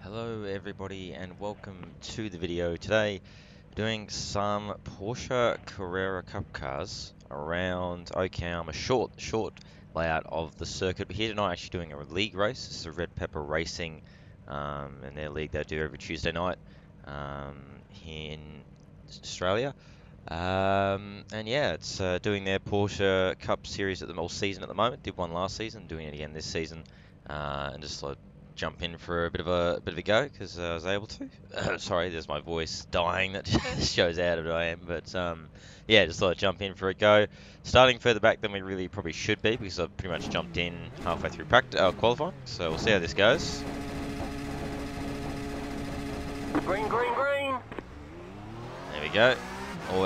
Hello everybody and welcome to the video. Today doing some Porsche Carrera Cup cars around Okayama, short layout of the circuit. But here tonight actually doing a league race. This is a Red Pepper Racing and their league they do every Tuesday night here in Australia. And yeah, it's doing their Porsche Cup series at the all season at the moment. Did one last season, doing it again this season, and just jump in for a bit of a go because I was able to. Sorry, there's my voice dying. That just shows how good I am. But yeah, just thought I'd jump in for a go. Starting further back than we really probably should be because I've pretty much jumped in halfway through qualifying. So we'll see how this goes. Green, green, green. There we go.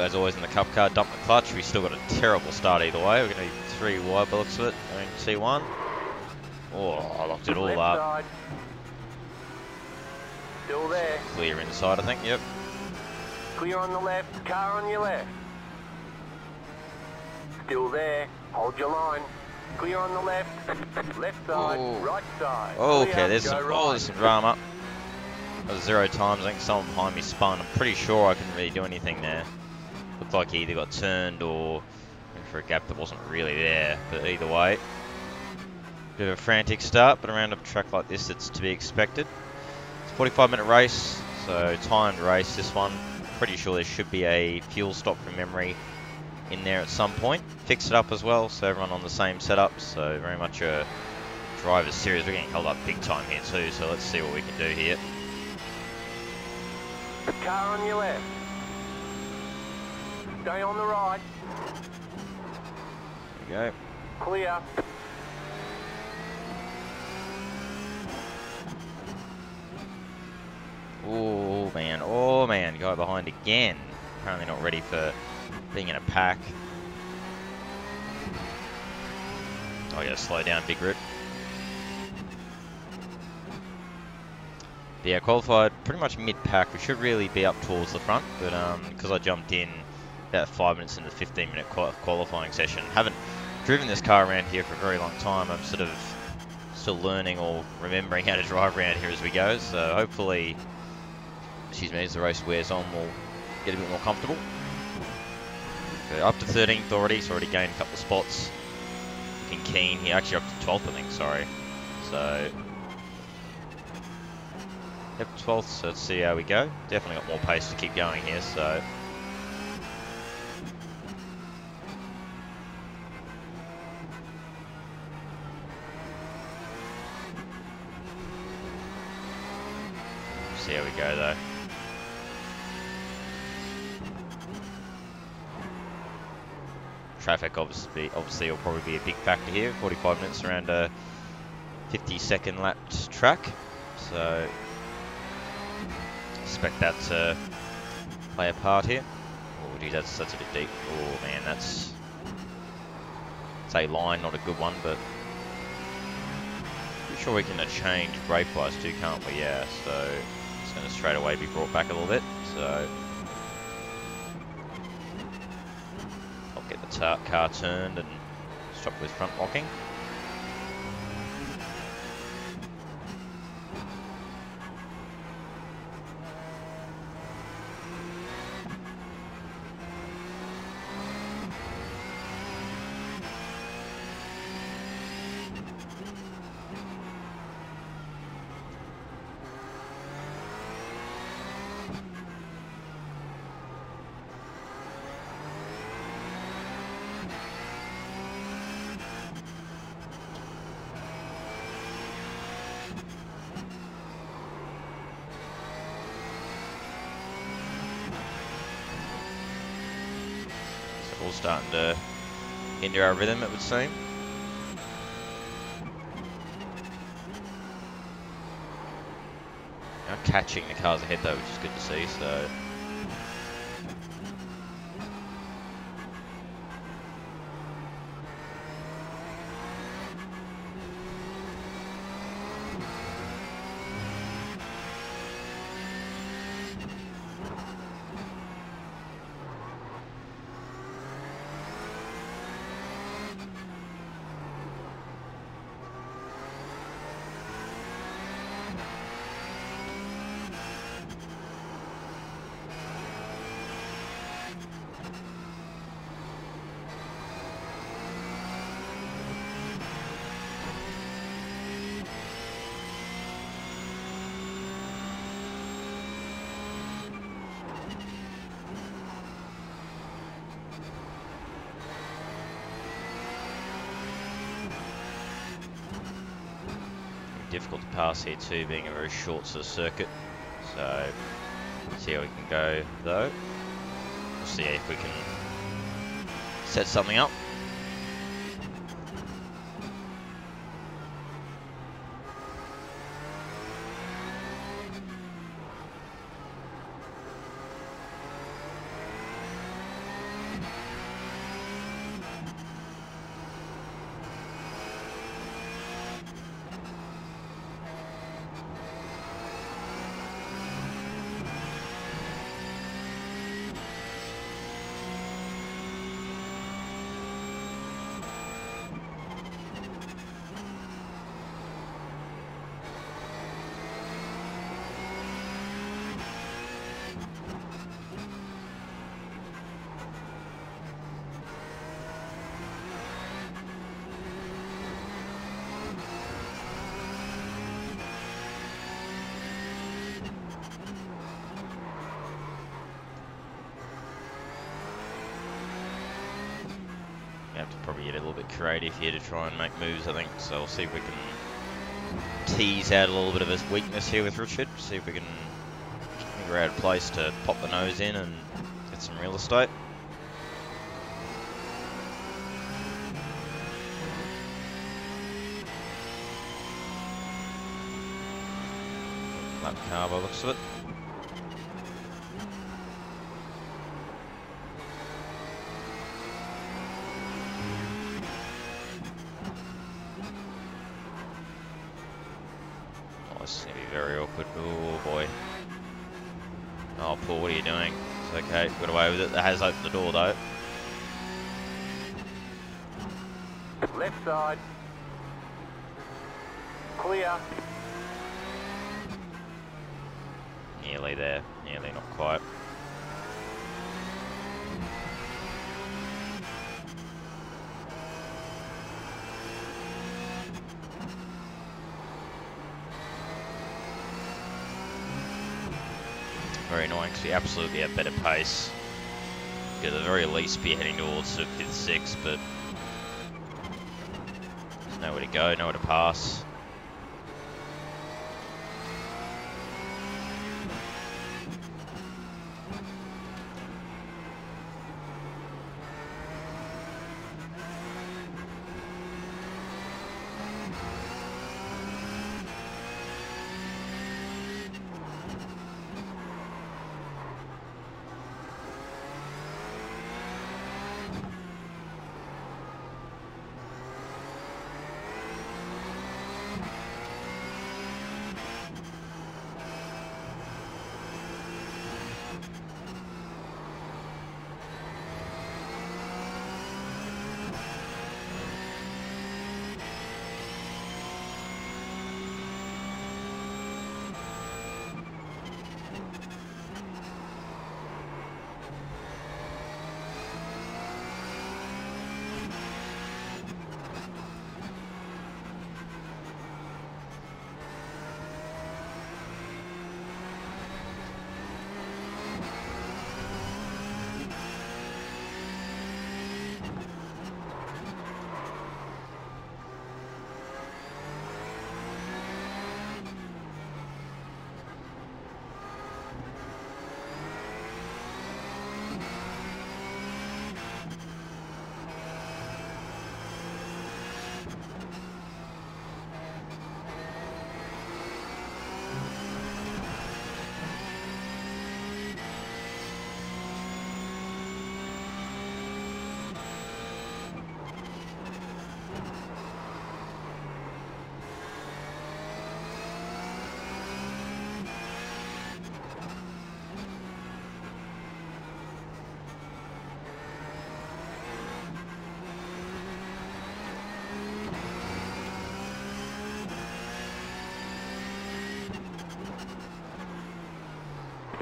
As always in the Cup car, dump the clutch. We still got a terrible start either way. We're going to be 3 wide by the looks of it. Going T1. Oh, I locked it all Left up. side. Still there. Clear inside, I think. Yep. Clear on the left. Car on your left. Still there. Hold your line. Clear on the left. Left side. Oh. Right side. Okay, Clear, there's go some, right. there's some drama. That was 0 times. I think someone behind me spun. I'm pretty sure I couldn't really do anything there. Looked like he either got turned or went for a gap that wasn't really there. But either way, bit of a frantic start. But around a track like this, it's to be expected. It's a 45-minute race, so timed race. This one, pretty sure there should be a fuel stop from memory in there at some point. Fix it up as well, so everyone on the same setup. So very much a driver's series. We're getting held up big time here too. So let's see what we can do here. Car on your left. Stay on the right. There we go. Clear. Oh man, guy behind again. Apparently not ready for being in a pack. Oh yeah, slow down, big rip. But yeah, qualified pretty much mid-pack. We should really be up towards the front, but because I jumped in about 5 minutes into the 15-minute qualifying session, haven't driven this car around here for a very long time. I'm sort of still learning or remembering how to drive around here as we go, so hopefully, excuse me, as the race wears on, we'll get a bit more comfortable. Okay, up to 13th already, so already gained a couple of spots. Looking keen here, actually up to 12th I think, sorry. So, yep, 12th, so let's see how we go. Definitely got more pace to keep going here, so. See how we go though. Traffic obviously will probably be a big factor here. 45 minutes around a 50-second lapped track, so expect that to play a part here. Oh geez, that's a bit deep. Oh man, that's a line, not a good one, but pretty sure we can change brake wise too, can't we? Yeah, so it's going to straight away be brought back a little bit. So I'll get the car turned and stop with front locking. All starting to hinder our rhythm, it would seem. Now catching the cars ahead though, which is good to see. So difficult to pass here too, being a very short sort of circuit. So, see how we can go though. We'll see if we can set something up. Have to probably get a little bit creative here to try and make moves, I think. So we'll see if we can tease out a little bit of his weakness here with Richard. See if we can figure out a place to pop the nose in and get some real estate. Lap car by the looks of it. This is going to be very awkward. Oh boy. Oh, Paul, what are you doing? It's okay, got away with it. That has opened the door though. Left side. Clear. Nearly there. Nearly, not quite. Very annoying because we absolutely have better pace. Could at the very least be heading towards sort of 5th, 6th, but there's nowhere to go, nowhere to pass.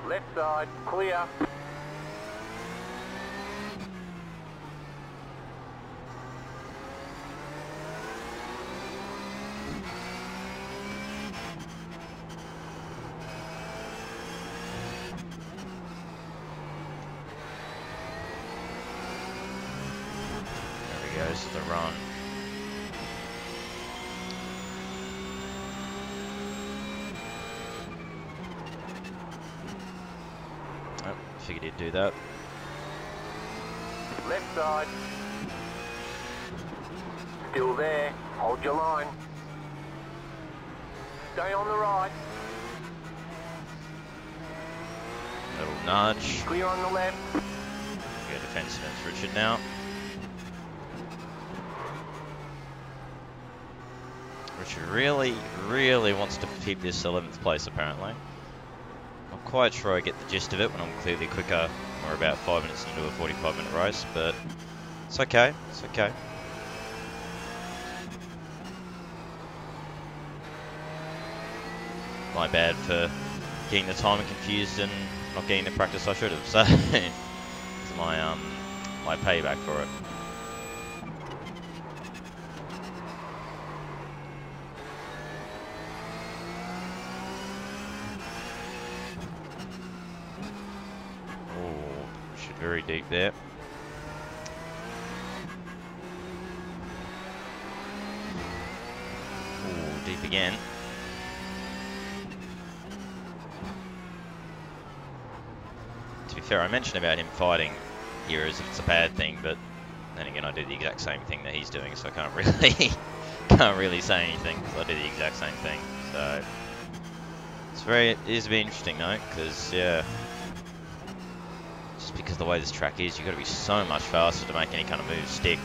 Left side, clear. There he goes to the run. figured he'd do that. Left side. Still there. Hold your line. Stay on the right. Little nudge. Clear on the left. Go defensive against Richard now. Richard really wants to keep this 11th place apparently. Not quite sure I get the gist of it when I'm clearly quicker. We're about 5 minutes into a 45-minute race, but it's okay. It's okay. My bad for getting the timing confused and not getting the practice I should have. So it's my payback for it. Oh, should very deep there. Oh, deep again. To be fair, I mentioned about him fighting here as if it's a bad thing, but then again, I do the exact same thing that he's doing, so I can't really say anything because I do the exact same thing. So it is a bit interesting though, because yeah, just because the way this track is, you've got to be so much faster to make any kind of move stick.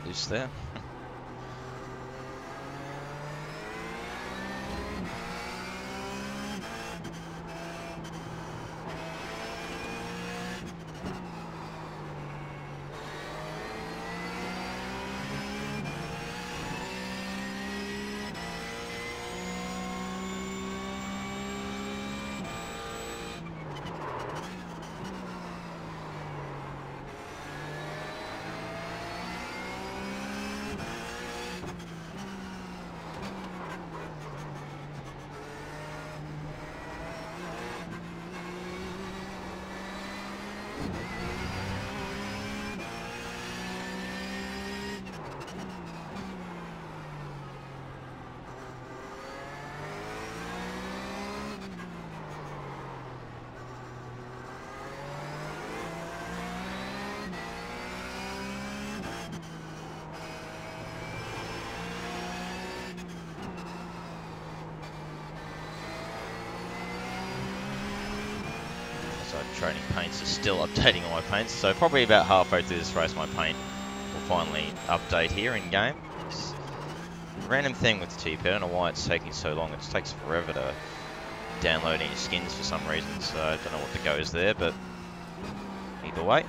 Loose there. trading paints is still updating all my paints. So probably about halfway through this race, my paint will finally update here in game. It's a random thing with TP. I don't know why it's taking so long. It takes forever to download any skins for some reason. So I don't know what the go is there, but either way.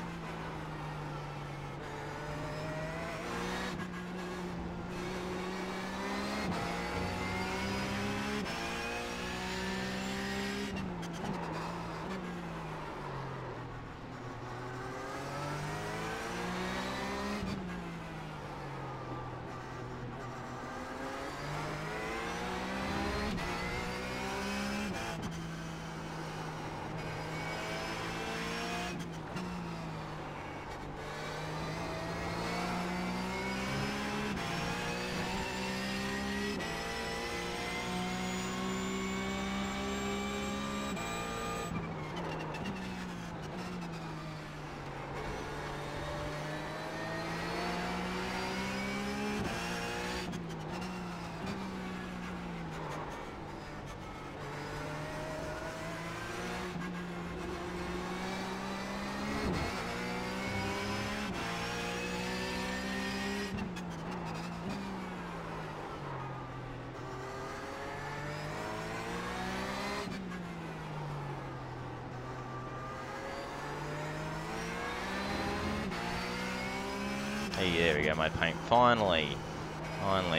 Hey, there we go, my paint finally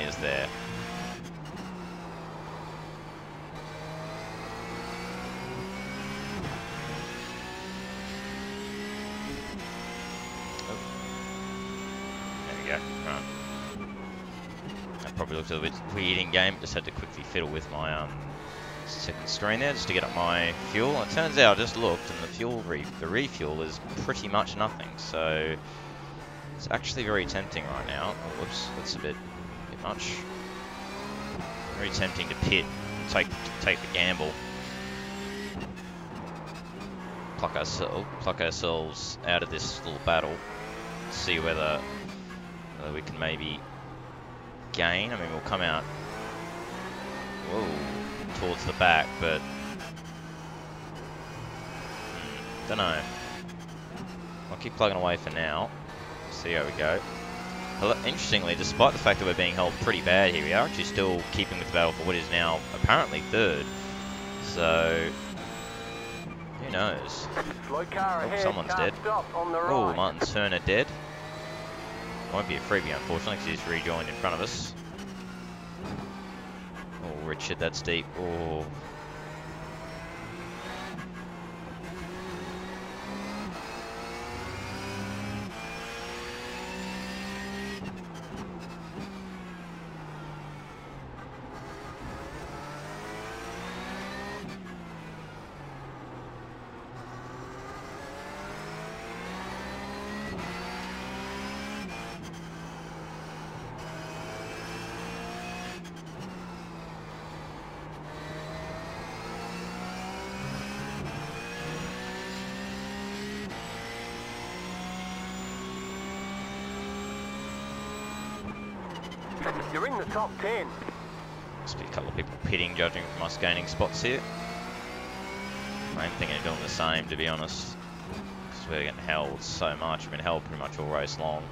is there. Oh. There we go, right. That probably looked a little bit weird in game, just had to quickly fiddle with my second screen there just to get up my fuel. It turns out I just looked and the refuel is pretty much nothing, so it's actually very tempting right now. Oh, whoops, that's a bit much. Very tempting to pit and take the gamble. Pluck ourselves out of this little battle. See whether we can maybe gain. I mean, we'll come out towards the back, but don't know. I'll keep plugging away for now. See how we go. Interestingly, despite the fact that we're being held pretty bad here, we are actually still keeping with the battle for what is now apparently third. So, who knows? Slow car ahead, Someone's dead. On the right. Oh, Martin Turner dead. Won't be a freebie, unfortunately, because he's rejoined in front of us. Oh, Richard, that's deep. Oh. You're in the top 10. Must be a couple of people pitting, judging from us gaining spots here. I'm thinking of doing the same, to be honest, because we're getting held so much. We've been held pretty much all race long.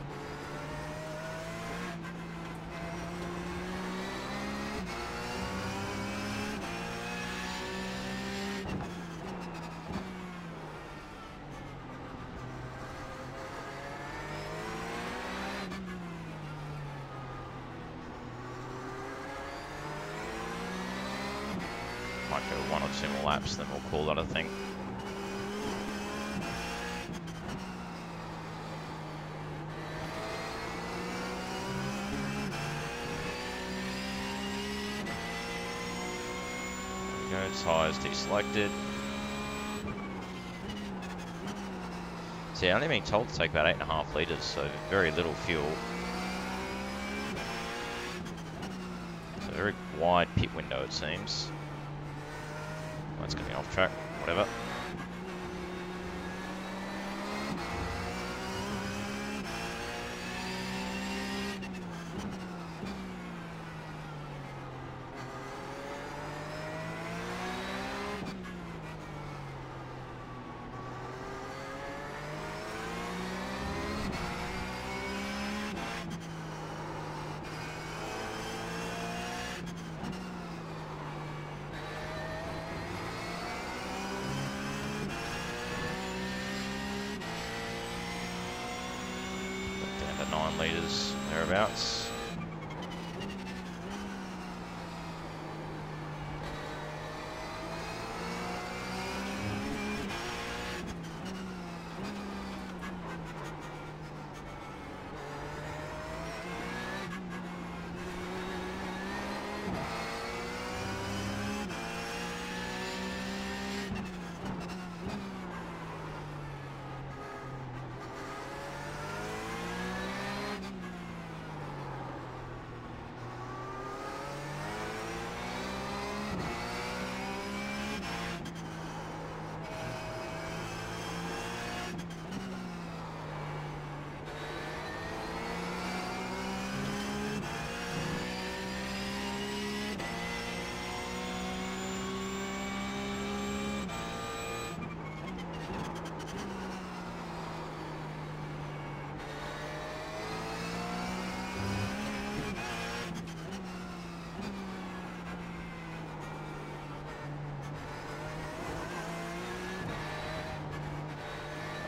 Might go 1 or 2 more laps, then we'll call that a thing. There we go, tyres deselected. See, I'm only being told to take about 8.5 litres, so very little fuel. It's a very wide pit window, it seems. Oh, it's going to be off track, whatever. thereabouts.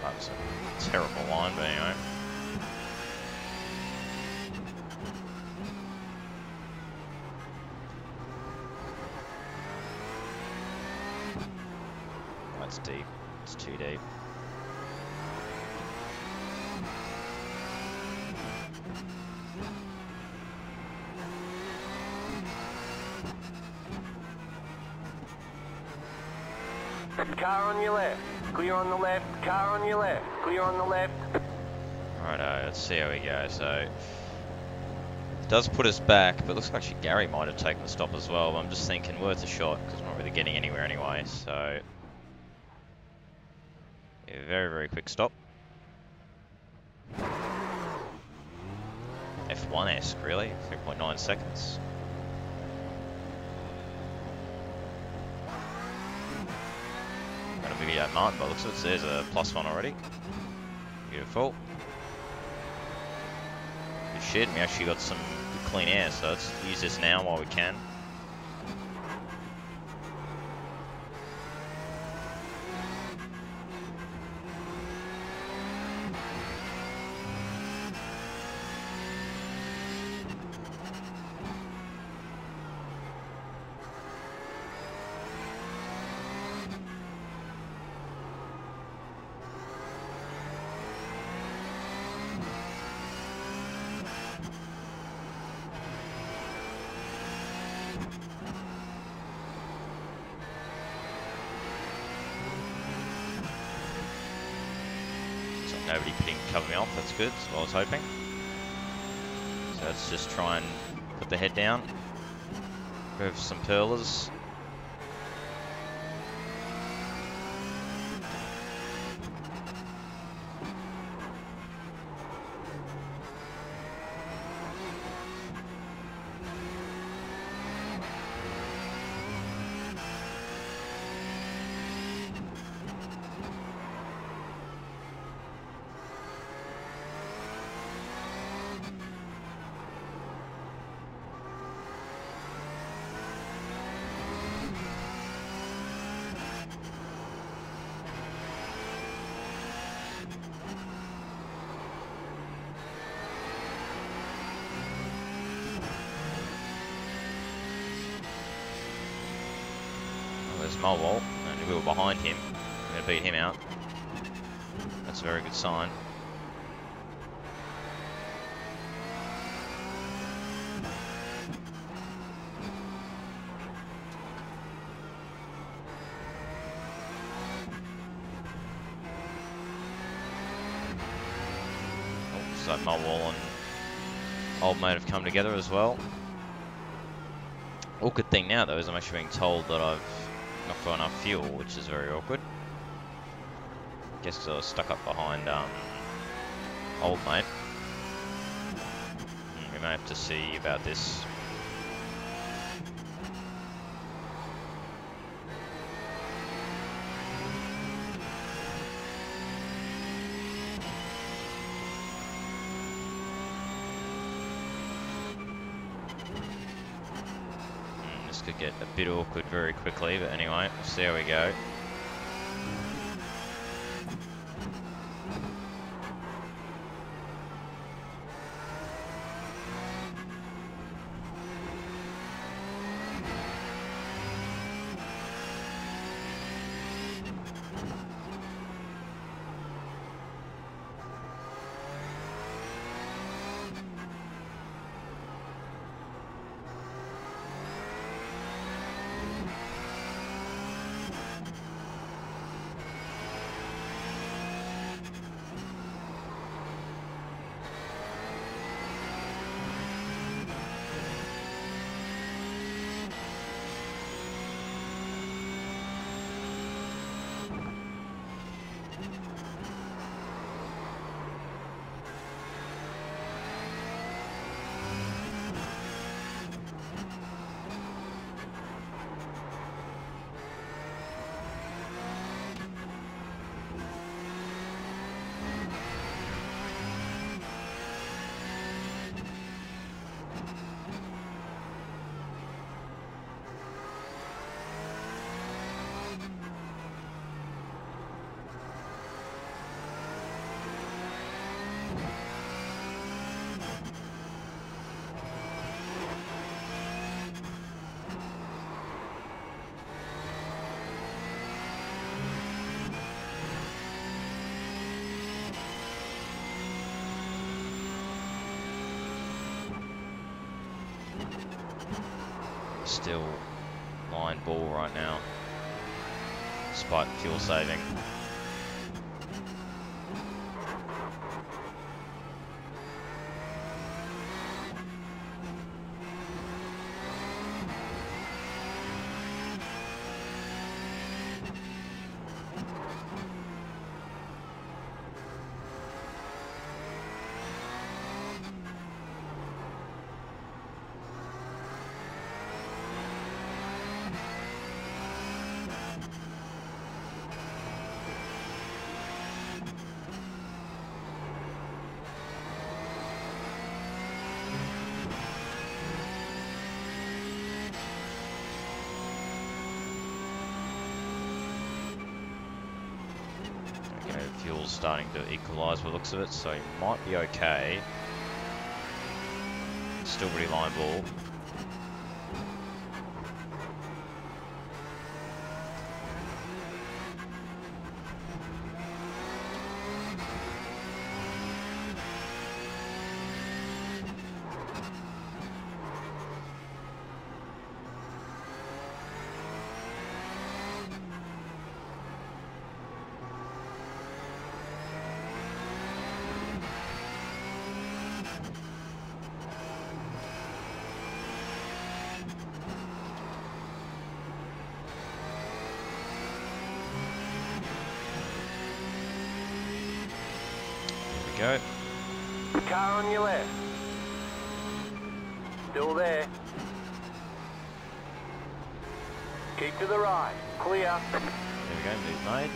That's a terrible line, but anyway. That's deep. It's too deep. Car on your left. Clear on the left. Car on your left. Clear on the left. Righto, let's see how we go. So, it does put us back, but looks like actually Gary might have taken the stop as well. I'm just thinking worth a shot because we're not really getting anywhere anyway. So, yeah, very, very quick stop. F1-esque, really. 3.9 seconds. Gonna be that Martin, but looks like there's a +1 already. Beautiful. Good shit, we actually got some good clean air, so let's use this now while we can. Nobody can cover me off, that's good, that's what I was hoping. So let's just try and put the head down. Move some perlers. There's Mulwalt, and we were behind him. We're going to beat him out. That's a very good sign. Oh, so Mulwalt and Old Mate have come together as well. Awkward thing now though is I'm actually being told that I've not got enough fuel, which is very awkward. Guess because I was stuck up behind Old Mate. We may have to see about this. This could get a bit awkward very quickly, but anyway, we'll see how we go. Still line ball right now, despite fuel saving. Fuel's starting to equalise by the looks of it, so he might be okay. Still pretty line ball. Go. Car on your left. Still there. Keep to the right. Clear. There we go, move made.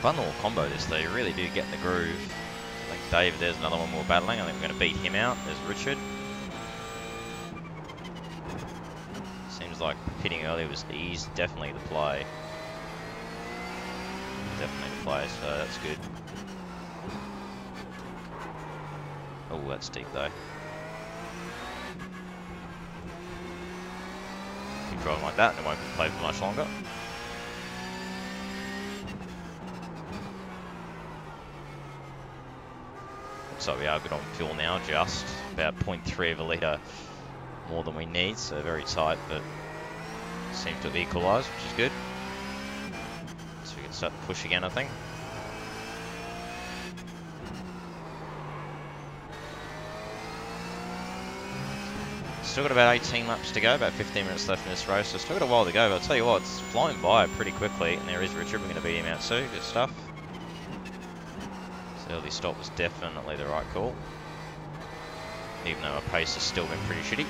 Fun little combo this though, you really do get in the groove. I think Dave, there's another one we're battling. I think we're going to beat him out. There's Richard. Seems like pitting earlier was definitely the play. Definitely the play, so that's good. Oh, that's deep though. Keep driving like that and it won't be played for much longer. So we are good on fuel now, just about 0.3 of a litre more than we need, so very tight, but seems to have equalised, which is good. So we can start to push again, I think. Still got about 18 laps to go, about 15 minutes left in this race, so still got a while to go, but I'll tell you what, it's flying by pretty quickly, and there is Richard, we're going to beat him out too, good stuff. Early stop was definitely the right call, even though our pace has still been pretty shitty.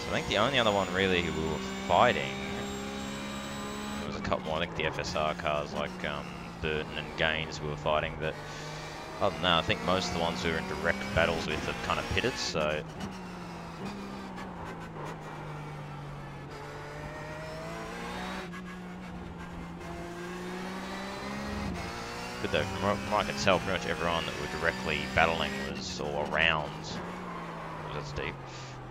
I think the only other one really who we were fighting, there was a couple more, I think the FSR cars like Burton and Gaines we were fighting, but other than that I think most of the ones we were in direct battles with have kind of pitted, so good though, from what I can tell pretty much everyone that we're directly battling was, or around, that's deep,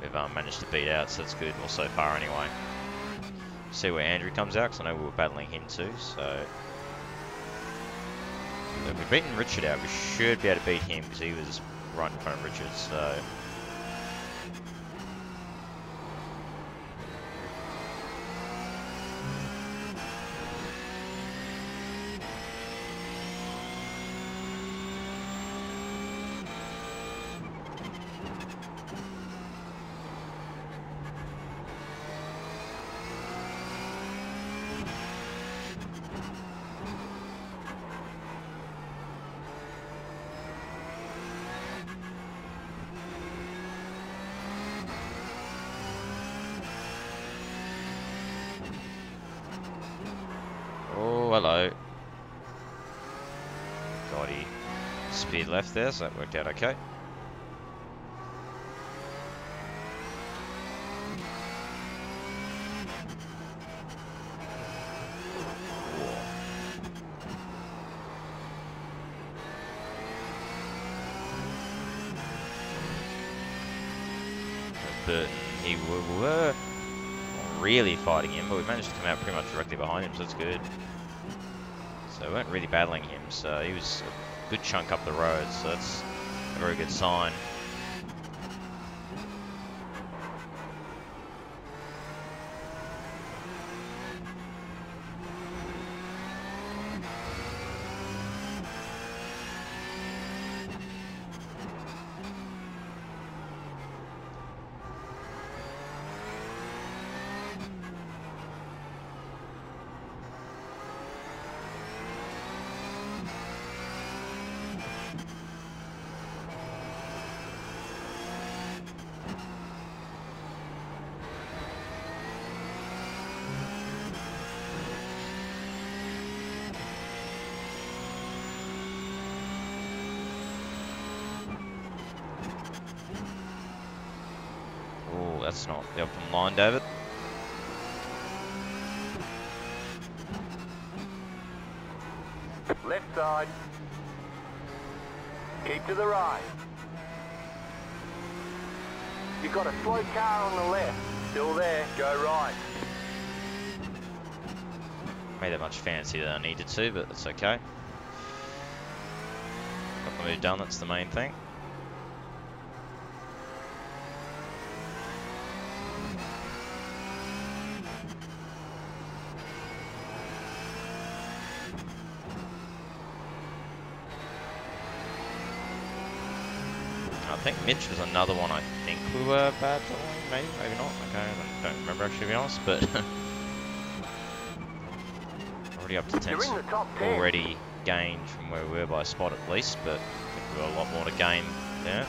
we've managed to beat out, so that's good, well so far anyway. See where Andrew comes out, because I know we were battling him too, so if we've beaten Richard out, we should be able to beat him, because he was right in front of Richard, so hello. God, he speed left there, so that worked out okay. Burton, we were not really fighting him, but we managed to come out pretty much directly behind him, so that's good. So we weren't really battling him, so he was a good chunk up the road, so that's a very good sign. Oh, that's not the optimum line, David. Left side. Keep to the right. You've got a slow car on the left. Still there. Go right. Made it much fancier than I needed to, but that's okay. Got the move done, that's the main thing. I think Mitch was another one I think we were bad on, maybe not. Okay, I don't remember actually, to be honest, but already up to 10. You're in the top 10. Already gained from where we were by a spot at least, but I think we've got a lot more to gain there.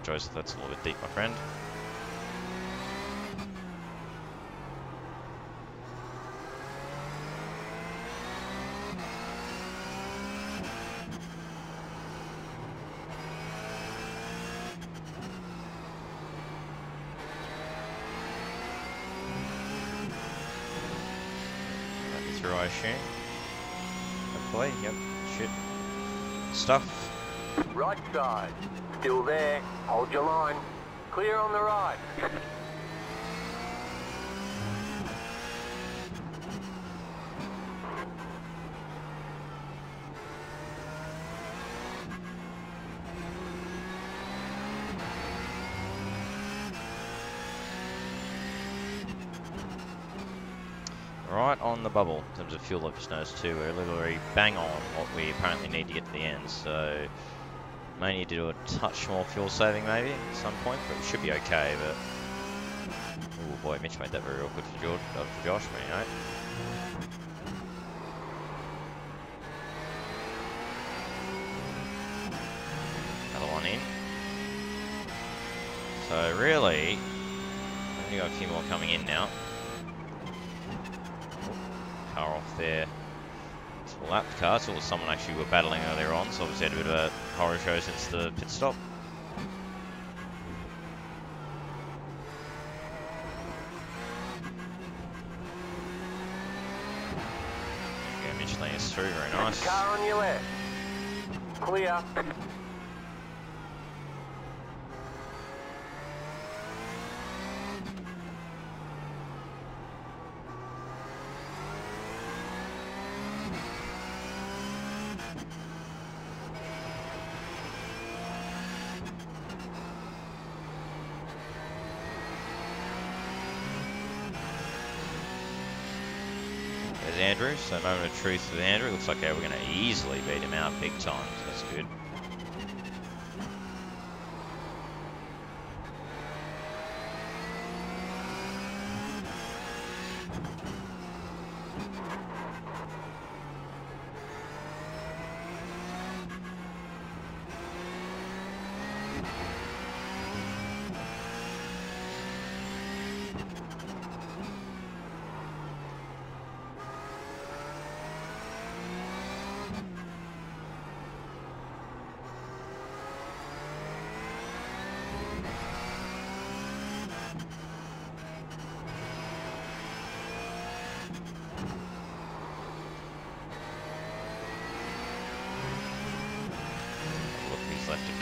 Joseph, that's a little bit deep, my friend. That'll be through, I assume. Hopefully, yep, shit. Stuff. Right side. Still there. Hold your line. Clear on the right. Right on the bubble in terms of fuel efficiency too. We're literally bang on what we apparently need to get to the end. So may need to do a touch more fuel saving maybe at some point, but we should be okay. But oh boy, Mitch made that very awkward for Josh, man. You know? Another one in. So really, only got a few more coming in now. Car off there. Well, that car, so it was someone actually we were battling earlier on, so obviously had a bit of a horror show since the pit stop. Okay, Michelin is through, very nice. Car on your left. Clear. There's Andrew, so moment of truth with Andrew. Looks like we're going to easily beat him out big time, so that's good.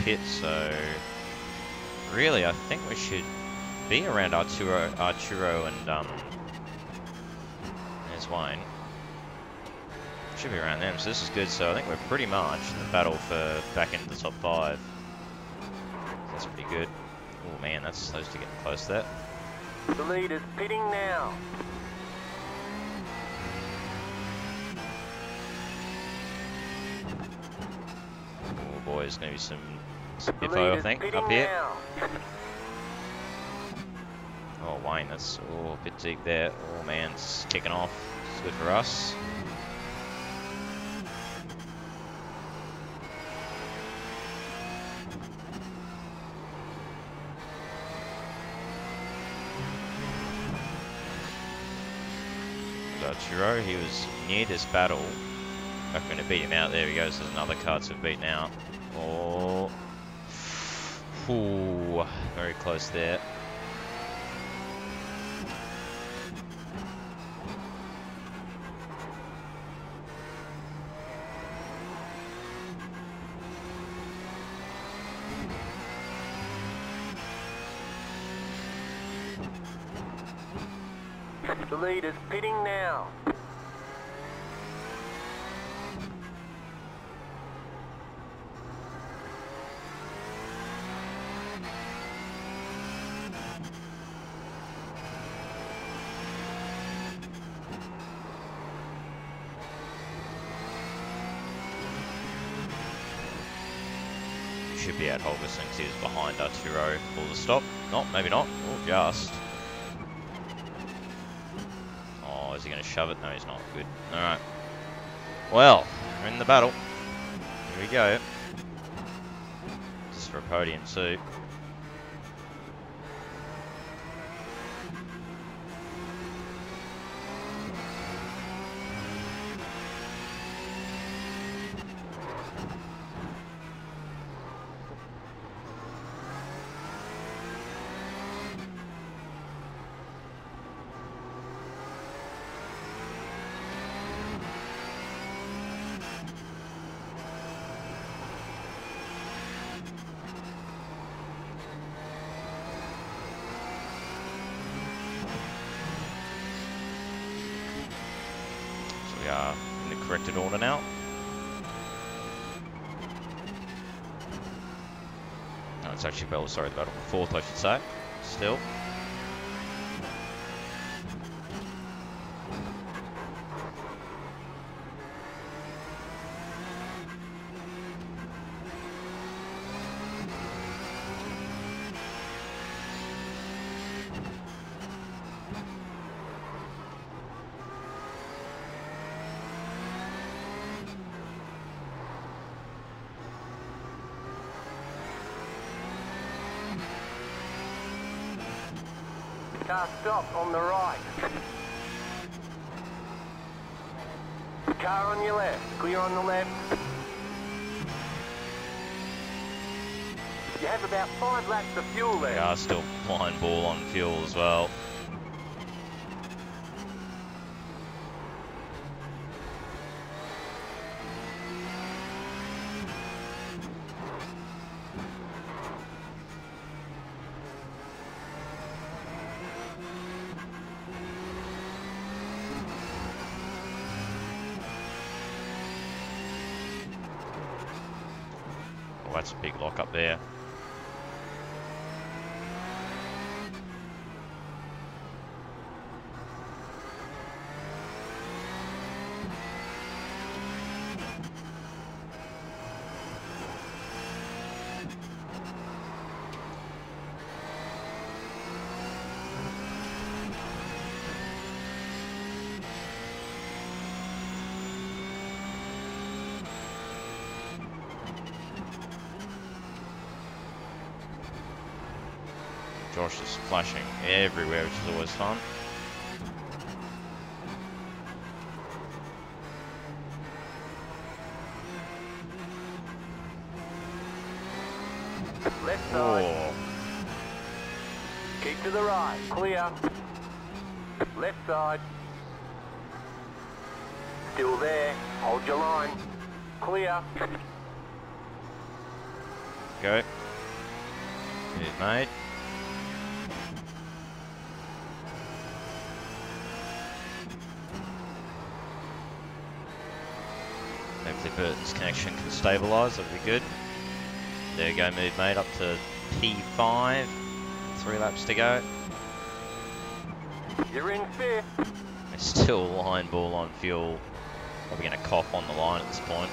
pit, so really I think we should be around Arturo and there's Wayne. Should be around them, so this is good. So I think we're pretty much in the battle for back into the top 5. That's pretty good. Oh man, that's close to getting close to that. The leader's pitting now. Oh boy, there's going to be some info, I think, up here. Oh, Wayne, that's a bit deep there. Oh man, it's kicking off. It's good for us. Arturo, he was near this battle. Not going to beat him out. There he goes. There's another car to beat out. Oh, ooh, very close there. The leader's pitting now. Should be at Holgerson because he was behind Arturo. Pull the stop. No, maybe not. Oh, just. Oh, is he going to shove it? No, he's not. Good. Alright. Well, we're in the battle. Here we go. Just for a podium too. We are in the corrected order now. No, it's actually the battle for 4th, I should say. Still. Car stop on the right. Car on your left. Clear on the left. You have about 5 laps of fuel there. We are still blind ball on fuel as well. Oh, that's a big lock up there. Josh is flashing everywhere, which is always fun. Left side. Oh, Keep to the right. Clear. Left side. Still there. Hold your line. Clear. Go. Move made. Hopefully Burton's connection can stabilise, that'll be good. There you go, move made up to P5. 3 laps to go. You're in fifth. It's still line ball on fuel. Probably going to cough on the line at this point.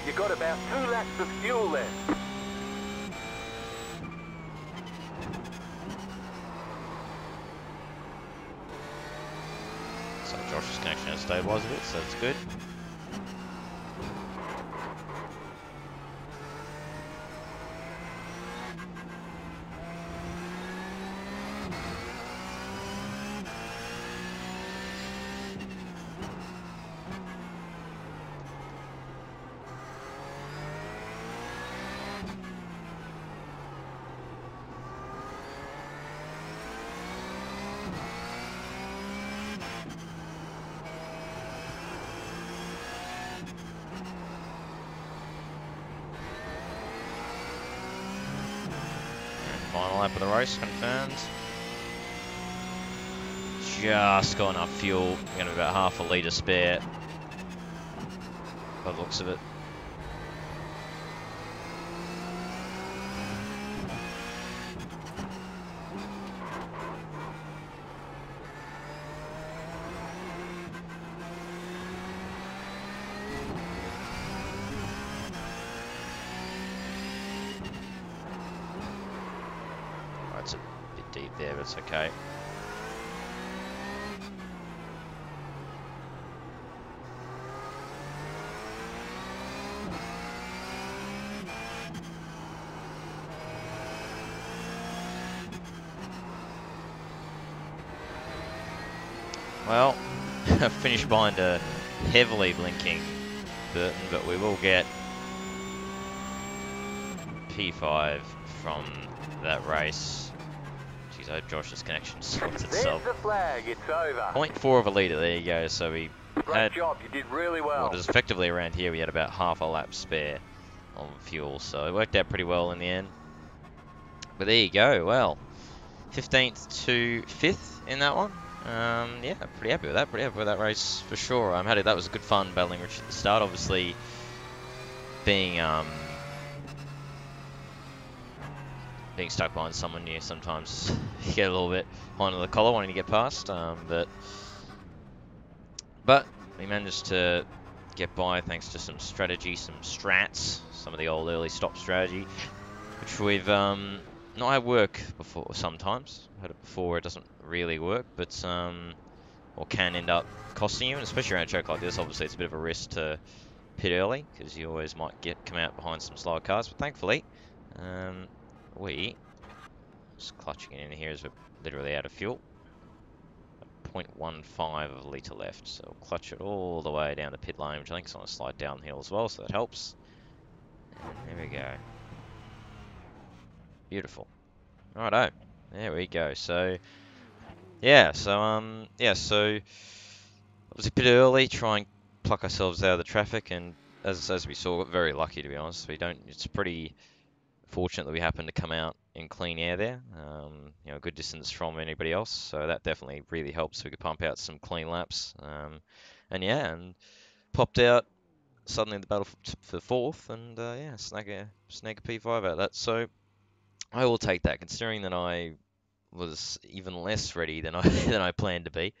You got about 2 laps of fuel left. So Josh's connection has stabilised a bit, so that's good. Final lap of the race confirmed. Just got enough fuel. Going to be about half a litre spare. By the looks of it. It's a bit deep there, but it's okay. Well, finished behind a heavily blinking Burton, but we will get P5 from that race. Jeez, I hope Josh's connection sorts itself. There's the flag, it's over. 0.4 of a litre, there you go. So we Great had job, you did really well. what is effectively around here, we had about half a lap spare on fuel, so it worked out pretty well in the end. But there you go, well, 15th to 5th in that one. Yeah, pretty happy with that race for sure. I'm happy that was good fun battling Rich at the start. Obviously, being stuck behind someone new, sometimes you get a little bit behind the collar wanting to get past. But we managed to get by thanks to some strategy, some strats, some of the old early stop strategy, which we've not had work before sometimes. I've had it before, it doesn't really work, but or can end up costing you, and especially around a track like this, obviously it's a bit of a risk to pit early, because you always might come out behind some slower cars, but thankfully, we just clutching it in here as we're literally out of fuel. 0.15 of a litre left, so we'll clutch it all the way down the pit lane, which I think is on a slide downhill as well, so that helps. And there we go. Beautiful. Righto, there we go. So yeah, so obviously pit early, try and pluck ourselves out of the traffic, and as we saw, got very lucky to be honest. It's pretty fortunate that we happened to come out in clean air there. You know, a good distance from anybody else, so that definitely really helps. We could pump out some clean laps, and popped out suddenly in the battle for fourth, and yeah, snag a P5 out of that. So I will take that, considering that I was even less ready than I than I planned to be.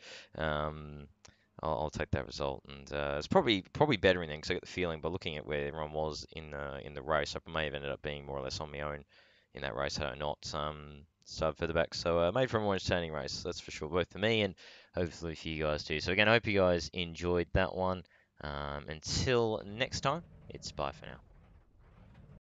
I'll take that result, and it's probably better in the end, because I get the feeling by looking at where everyone was in the race, I may have ended up being more or less on my own in that race had I not started further back. So made for a more entertaining race, that's for sure, both for me and hopefully for you guys too. So again, I hope you guys enjoyed that one. Until next time, it's bye for now.